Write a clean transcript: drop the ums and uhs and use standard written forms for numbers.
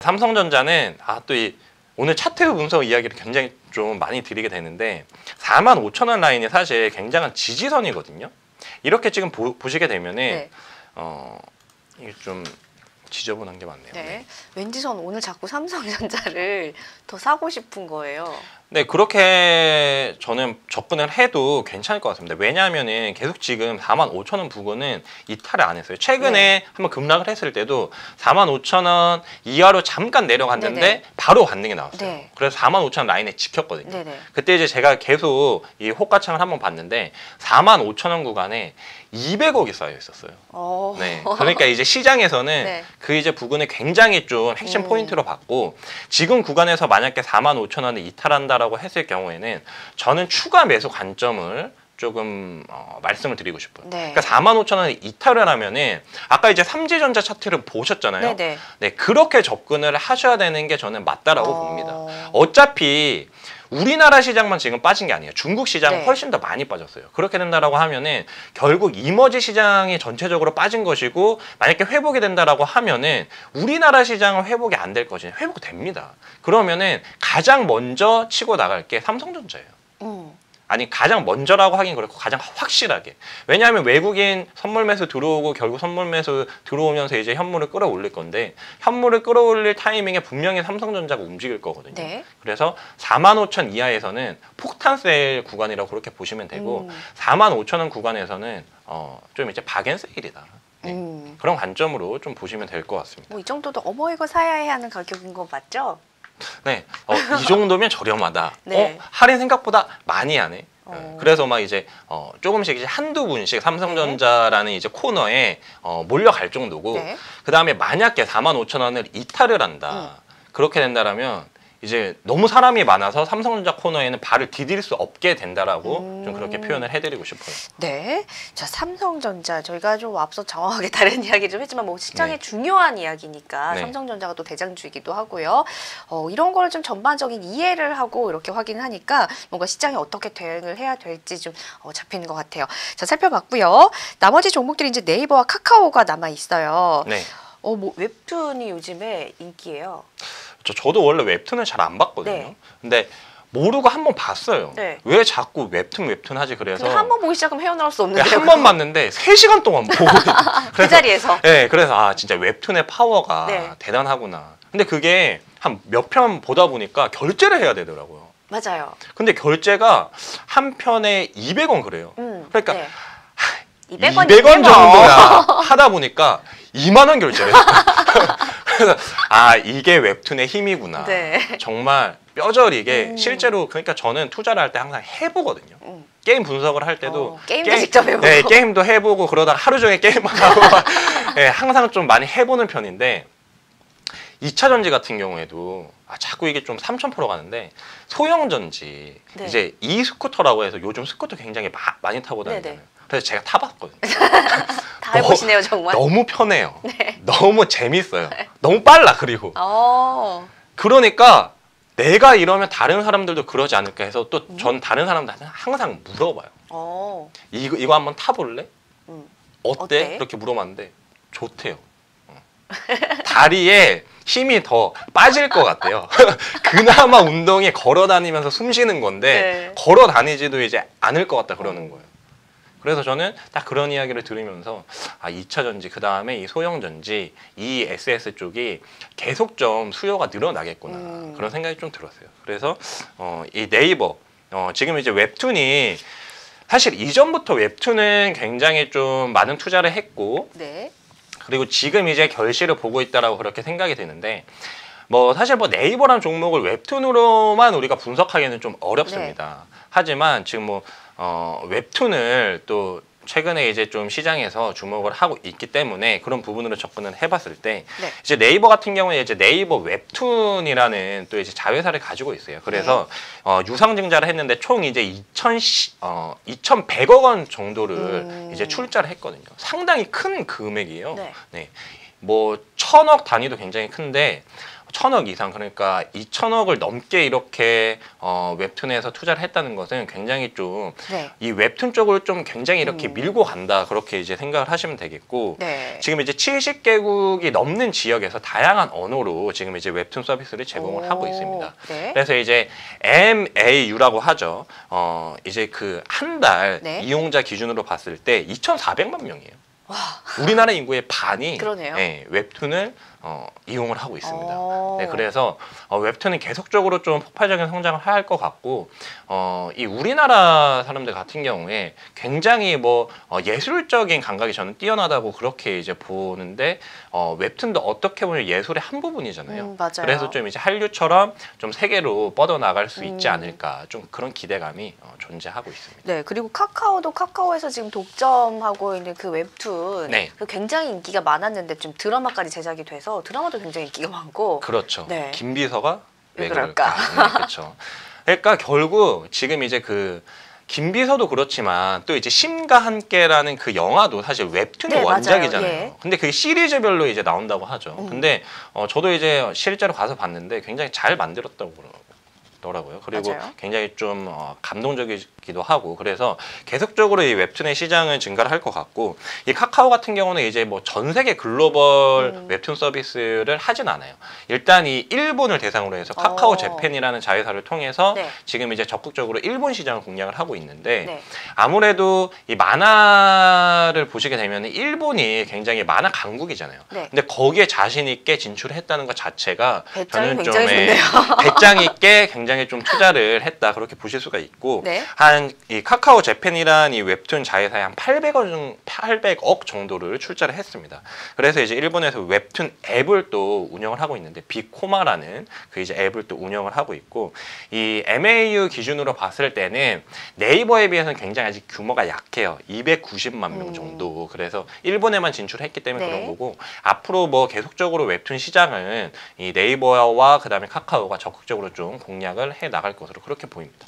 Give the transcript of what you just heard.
삼성전자는 오늘 차트 분석 이야기를 굉장히 좀 많이 드리게 되는데 45,000원 라인이 사실 굉장한 지지선이거든요. 이렇게 지금 보시게 되면은 네. 이게 좀 지저분한 게 많네요. 네. 네. 왠지 전 오늘 자꾸 삼성전자를 더 사고 싶은 거예요. 네, 그렇게 저는 접근을 해도 괜찮을 것 같습니다. 왜냐하면은 계속 지금 45,000원 부근은 이탈을 안 했어요. 최근에 네. 한번 급락을 했을 때도 45,000원 이하로 잠깐 내려갔는데 네네. 바로 반등이 나왔어요. 네. 그래서 45,000원 라인에 지켰거든요. 네네. 그때 이제 제가 계속 이 호가창을 한번 봤는데 45,000원 구간에 200억이 쌓여 있었어요. 네, 그러니까 이제 시장에서는 네. 그 이제 부분을 굉장히 좀 핵심 포인트로 봤고, 지금 구간에서 만약에 45,000원을 이탈한다라고 했을 경우에는 저는 추가 매수 관점을 조금 말씀을 드리고 싶어요. 네. 그러니까 45,000원을 이탈을 하면은 아까 이제 삼지전자 차트를 보셨잖아요. 네네. 네, 그렇게 접근을 하셔야 되는 게 저는 맞다라고 봅니다. 어... 어차피 우리나라 시장만 지금 빠진 게 아니에요. 중국 시장은 네. 훨씬 더 많이 빠졌어요. 그렇게 된다라고 하면은 결국 이머지 시장이 전체적으로 빠진 것이고, 만약에 회복이 된다라고 하면은 우리나라 시장은 회복이 안 될 것이냐. 회복됩니다. 그러면은 가장 먼저 치고 나갈 게 삼성전자예요. 아니, 가장 먼저라고 하긴 그렇고 가장 확실하게. 왜냐하면 외국인 선물 매수 들어오고 결국 선물 매수 들어오면서 이제 현물을 끌어올릴 건데, 현물을 끌어올릴 타이밍에 분명히 삼성전자가 움직일 거거든요. 네. 그래서 45,000원 이하에서는 폭탄 세일 구간이라고 그렇게 보시면 되고 45,000원 구간에서는 좀 이제 박앤세일이다. 네. 그런 관점으로 좀 보시면 될 것 같습니다. 뭐 이 정도도 어머 이거 사야 해 하는 가격인 거 맞죠? 네, 이 정도면 저렴하다. 네. 할인 생각보다 많이 하네. 그래서 막 이제 조금씩 이제 한두 분씩 삼성전자라는 이제 코너에 몰려갈 정도고, 네. 그 다음에 만약에 45,000원을 이탈을 한다. 그렇게 된다라면 이제 너무 사람이 많아서 삼성전자 코너에는 발을 디딜 수 없게 된다라고 좀 그렇게 표현을 해드리고 싶어요. 네. 자, 삼성전자 저희가 좀 앞서 정확하게 다른 이야기 좀 했지만 뭐 시장의 네. 중요한 이야기니까 네. 삼성전자가 또 대장주이기도 하고요. 이런 걸 좀 전반적인 이해를 하고 이렇게 확인하니까 뭔가 시장이 어떻게 대응을 해야 될지 좀 잡히는 것 같아요. 자, 살펴봤고요. 나머지 종목들이 이제 네이버와 카카오가 남아 있어요. 네. 뭐 웹툰이 요즘에 인기예요. 저도 원래 웹툰을 잘 안 봤거든요. 네. 근데 모르고 한번 봤어요. 네. 왜 자꾸 웹툰 하지? 그래서 한 번 보기 시작하면 헤어나올 수 없는데 한 번 봤는데 3시간 동안 보고 그 자리에서. 네, 그래서 진짜 웹툰의 파워가 네. 대단하구나. 근데 그게 한 몇 편 보다 보니까 결제를 해야 되더라고요. 맞아요. 근데 결제가 한 편에 200원 그래요. 그러니까 네. 200원 정도야 하다 보니까 2만 원 결제를 했어요. 그래서 이게 웹툰의 힘이구나. 네. 정말 뼈저리게 실제로, 그러니까 저는 투자를 할 때 항상 해보거든요. 게임 분석을 할 때도 게임도 직접 해보고. 네, 게임도 해보고 그러다가 하루 종일 게임만 하고 네, 항상 좀 많이 해보는 편인데, 2차 전지 같은 경우에도 자꾸 이게 좀 3000% 가는데, 소형 전지 네. 이제 이스쿠터라고 해서 요즘 스쿠터 굉장히 많이 타고 다니잖아요. 네네. 그래서 제가 타봤거든요. 다 해보시네요 정말. 너무 편해요. 네. 너무 재밌어요. 너무 빨라. 그리고 그러니까 내가 이러면 다른 사람들도 그러지 않을까 해서 또 전 다른 사람들한테 항상 물어봐요. 이거 한번 타볼래? 어때? 이렇게 물어봤는데 좋대요. 다리에 힘이 더 빠질 것 같아요. 그나마 운동이 걸어 다니면서 숨 쉬는 건데 네. 걸어 다니지도 이제 않을 것 같다 그러는 거예요. 그래서 저는 딱 그런 이야기를 들으면서 2차 전지, 그 다음에 이 소형 전지, 이 SS 쪽이 계속 좀 수요가 늘어나겠구나. 그런 생각이 좀 들었어요. 그래서 이 네이버, 지금 이제 웹툰이 사실 이전부터 웹툰은 굉장히 좀 많은 투자를 했고, 네. 그리고 지금 이제 결실을 보고 있다라고 그렇게 생각이 되는데, 사실 네이버란 종목을 웹툰으로만 우리가 분석하기는 좀 어렵습니다. 네. 하지만 지금 웹툰을 또 최근에 이제 좀 시장에서 주목을 하고 있기 때문에 그런 부분으로 접근을 해봤을 때, 네. 이제 네이버 같은 경우에 이제 네이버 웹툰이라는 또 이제 자회사를 가지고 있어요. 그래서 유상증자를 했는데 총 이제 2,100억 원 정도를 이제 출자를 했거든요. 상당히 큰 금액이에요. 네. 네. 1,000억 단위도 굉장히 큰데, 1,000억 이상, 그러니까 2,000억을 넘게 이렇게 웹툰에서 투자를 했다는 것은 굉장히 좀 네. 이 웹툰 쪽으로 좀 굉장히 이렇게 밀고 간다, 그렇게 이제 생각을 하시면 되겠고, 네. 지금 이제 70개국이 넘는 지역에서 다양한 언어로 지금 이제 웹툰 서비스를 제공을 하고 있습니다. 네. 그래서 이제 MAU라고 하죠. 이제 그 한 달 네. 이용자 기준으로 봤을 때 2,400만 명이에요. 와. 우리나라 인구의 반이 그러네요. 웹툰을 이용을 하고 있습니다. 오. 네, 그래서 웹툰은 계속적으로 좀 폭발적인 성장을 할 것 같고, 이 우리나라 사람들 같은 경우에 굉장히 뭐 예술적인 감각이 저는 뛰어나다고 그렇게 이제 보는데, 웹툰도 어떻게 보면 예술의 한 부분이잖아요. 맞아요. 그래서 좀 이제 한류처럼 좀 세계로 뻗어나갈 수 있지 않을까, 좀 그런 기대감이 존재하고 있습니다. 네, 그리고 카카오도 카카오에서 지금 독점하고 있는 그 웹툰 네. 그 굉장히 인기가 많았는데 좀 드라마까지 제작이 돼서 드라마도 굉장히 인기가 많고 그렇죠. 네. 김비서가 왜 왜 그럴까? 그럴까? 네, 그렇죠. 그러니까 결국 지금 이제 그 김비서도 그렇지만 또 이제 심과 함께라는 그 영화도 사실 웹툰의 네, 맞아요. 원작이잖아요. 예. 근데 그게 시리즈별로 이제 나온다고 하죠. 근데 저도 이제 실제로 가서 봤는데 굉장히 잘 만들었다고 그러더라고요. 그리고 맞아요. 굉장히 좀 감동적이기도 하고, 그래서 계속적으로 이 웹툰의 시장은 증가를 할 것 같고, 이 카카오 같은 경우는 이제 뭐 전 세계 글로벌 웹툰 서비스를 하진 않아요. 일단 이 일본을 대상으로 해서 카카오 재팬이라는 자회사를 통해서 네. 지금 이제 적극적으로 일본 시장을 공략을 하고 있는데, 네. 아무래도 이 만화를 보시게 되면 일본이 굉장히 만화 강국이잖아요. 네. 근데 거기에 자신 있게 진출했다는 것 자체가 배짱이 저는 좀 굉장히 좋네요. 배짱 있게 굉장히 좀 투자를 했다, 그렇게 보실 수가 있고, 네. 한 이 카카오 재팬이란 이 웹툰 자회사에 한 800억 정도를 출자를 했습니다. 그래서 이제 일본에서 웹툰 앱을 또 운영을 하고 있는데, 비코마라는 그 이제 앱을 또 운영을 하고 있고, 이 MAU 기준으로 봤을 때는 네이버에 비해서는 굉장히 아직 규모가 약해요. 290만 명 정도. 그래서 일본에만 진출했기 때문에 네. 그런 거고, 앞으로 뭐 계속적으로 웹툰 시장은 이 네이버와 그다음에 카카오가 적극적으로 좀 공략을 해 나갈 것으로 그렇게 보입니다.